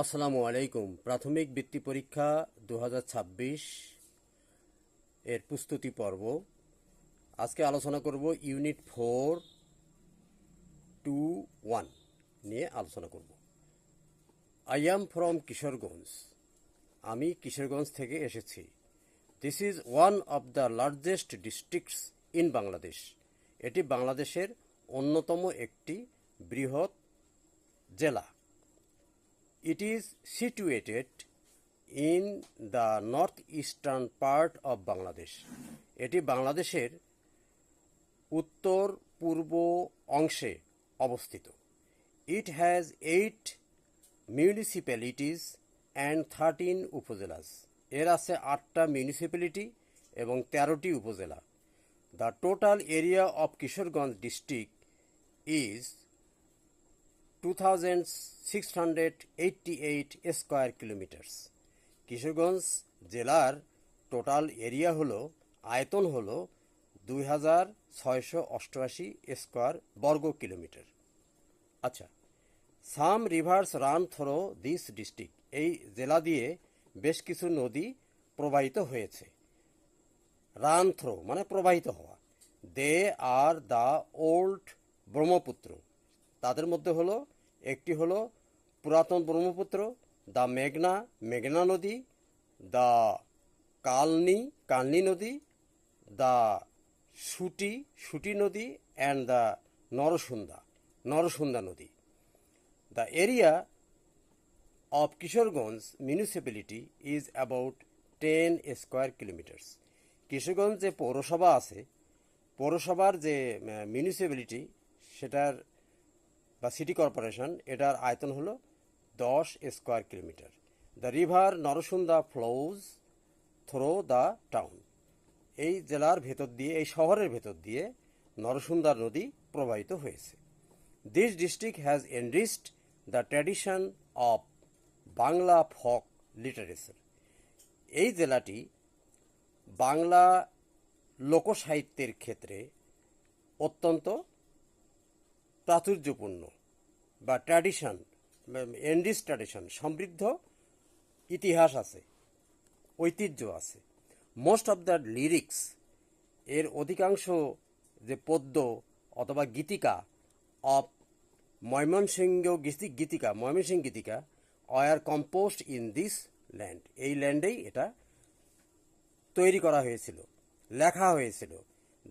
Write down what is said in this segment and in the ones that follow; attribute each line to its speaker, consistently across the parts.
Speaker 1: আসসালামু আলাইকুম। প্রাথমিক বৃত্তি পরীক্ষা 2026 এর প্রস্তুতি পর্ব। আজকে আলোচনা করব ইউনিট 4.2.1 নিয়ে আলোচনা করব। I am from Kishoreganj. আমি কিশোরগঞ্জ থেকে এসেছি। This is one of the largest districts in Bangladesh. এটি বাংলাদেশের অন্যতম একটি বৃহৎ জেলা। It is situated in the northeastern part of Bangladesh. এটি বাংলাদেশের উত্তর পূর্ব অংশে অবস্থিত। It has 8 municipalities and 13 upazilas. এর আছে 8টা মিউনিসিপ্যালিটি এবং 13টি উপজেলা। The total area of Kishoreganj district is 2688 square kilometres. Kishoreganj জেলার টোটাল এরিয়া হলো, আয়তন হলো 2688 স্কয়ার বর্গ কিলোমিটার। আচ্ছা, some rivers run through this district. এই জেলা দিয়ে বেশ কিছু নদী প্রবাহিত হয়েছে। রান থ্রো মানে প্রবাহিত হওয়া। দে আর দ্য ওল্ড ব্রহ্মপুত্র। তাদের মধ্যে হলো একটি হলো পুরাতন ব্রহ্মপুত্র, দ্য মেঘনা নদী, দ্য কালনি নদী, দ্য সুটি নদী অ্যান্ড দ্য নরসুন্দা নদী। The area of Kishoreganj municipality is about 10 square kilometres. Kishoreganj যে পৌরসভা আছে, পৌরসভার যে মিউনিসিপ্যালিটি সেটার বা সিটি কর্পোরেশন, এটার আয়তন হলো 10 square kilometre. The river Narsunda flows through the town. এই জেলার ভেতর দিয়ে, এই শহরের ভেতর দিয়ে নরসুন্দা নদী প্রবাহিত হয়েছে। This district has enriched the tradition of Bangla folk literature. এই জেলাটি বাংলা লোকসাহিত্যের ক্ষেত্রে অত্যন্ত প্রাচুর্যপূর্ণ বা এনরিচ ট্র্যাডিশন, সমৃদ্ধ ইতিহাস আছে, ঐতিহ্য আছে। মোস্ট অফ দ্য লিরিক্স, এর অধিকাংশ যে পদ্য অথবা গীতিকা অফ ময়মনসিংহ গীতিকা are composed in this land. এই ল্যান্ডেই এটা তৈরি করা হয়েছিল, লেখা হয়েছিল।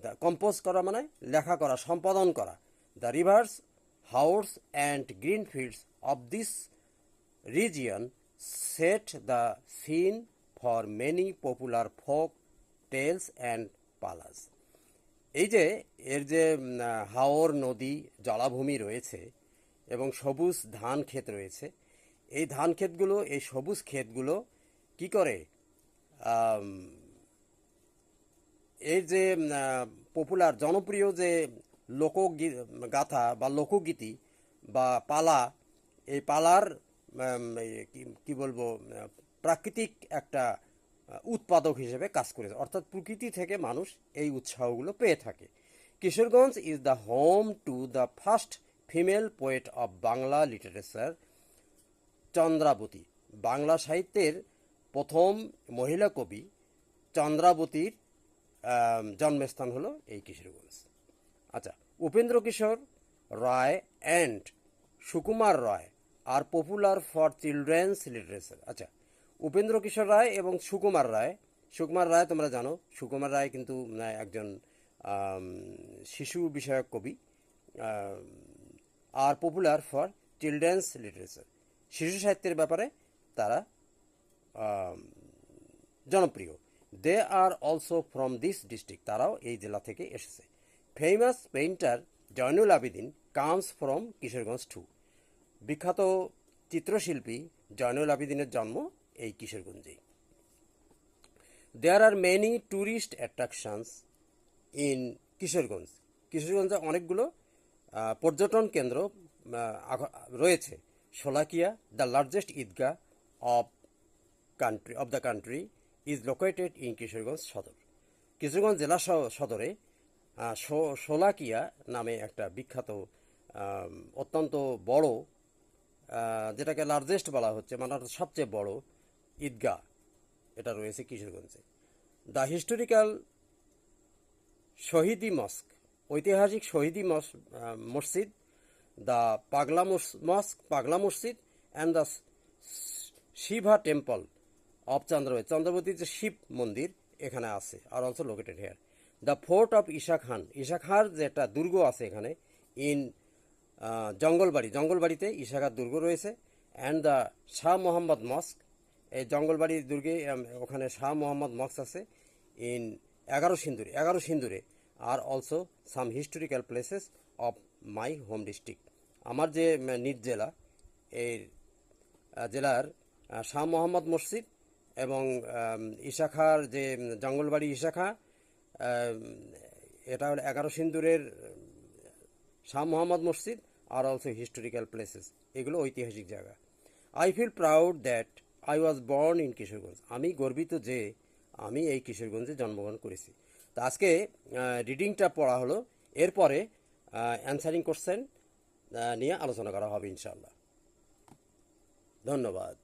Speaker 1: দ্য কম্পোজ করা মানে লেখা করা, সম্পাদন করা। The rivers, house and green fields of this region set the scene for many popular folk tales and পালাস। এই যে এর যে হাওর নদী, জলাভূমি রয়েছে এবং সবুজ ধান ক্ষেত রয়েছে, এই ধান ক্ষেতগুলো, এই সবুজ ক্ষেতগুলো কি করে এই যে পপুলার জনপ্রিয় যে গাথা বা লোকগীতি বা পালা, এই পালার কি বলবো, প্রাকৃতিক একটা উৎপাদক হিসেবে কাজ করেছে। অর্থাৎ প্রকৃতি থেকে মানুষ এই উৎসাহগুলো পেয়ে থাকে। Kishoreganj is the home to the first female poet of Bangla literature, Chandrabati. Bangla সাহিত্যের প্রথম মহিলা কবি চন্দ্রাবতীর জন্মস্থান হলো এই কিশোরগঞ্জ। আচ্ছা, Upendra Kishore Ray and Sukumar Ray are popular for children's literature. আচ্ছা, উপেন্দ্র কিশোর রায় এবং সুকুমার রায় তোমরা জানো, সুকুমার রায় কিন্তু একজন শিশু বিষয়ক কবি। আর পপুলার ফর চিলড্রেন্স লিটারেচার, শিশু সাহিত্যের ব্যাপারে তারা জনপ্রিয়। They are also from this district, তারাও এই জেলা থেকে এসেছে। Famous painter Zainul Abedin comes from Kishoreganj too. বিখ্যাত চিত্রশিল্পী জয়নুল আবেদিনের জন্ম এই কিশোরগঞ্জেই। There are many tourist attractions in Kishoreganj. কিশোরগঞ্জে অনেকগুলো পর্যটন কেন্দ্র রয়েছে। Sholakia, the largest Eidgah of the country, is located in Kishoreganj Sadar. Kishoreganj জেলা সদরে শোলাকিয়া নামে একটা বিখ্যাত অত্যন্ত বড় যেটাকে লার্জেস্ট বলা হচ্ছে, মানে সবচেয়ে বড় ঈদগাহ, এটা রয়েছে কিশোরগঞ্জে। দ্য হিস্টোরিক্যাল শহীদি মস্ক, ঐতিহাসিক শহীদি মসজিদ, the Pagla masjid and the Shiva temple of Chandrabati যে শিব মন্দির এখানে আছে, are also located here. The fort of Isa খাঁর যে একটা দুর্গ আছে এখানে ইন জঙ্গলবাড়িতে ঈশা খাঁর দুর্গ রয়েছে। অ্যান্ড দ্য শাহ মোহাম্মদ মস্ক, এই জঙ্গলবাড়ি দুর্গে ওখানে শাহ মোহাম্মদ মস্ক আছে ইন এগারো সিন্দুরে are also some historical places of my home district. আমার যে নিজ জেলা, এই জেলার শাহ মোহাম্মদ মসজিদ এবং ঈশা খাঁর যে জঙ্গলবাড়ি ঈশা খাঁ, এটা হলো এগারো সিন্দুরের শাহ মোহাম্মদ মসজিদ আর অলসো হিস্টোরিক্যাল প্লেসেস, এগুলো ঐতিহাসিক জায়গা। I feel proud that I was born in Kishoreganj, আমি গর্বিত যে আমি এই কিশোরগঞ্জে জন্মগ্রহণ করেছি। তো আজকে রিডিংটা পড়া হলো, এরপরে অ্যান্সারিং কোশ্চেন নিয়ে আলোচনা করা হবে ইনশাআল্লাহ। ধন্যবাদ।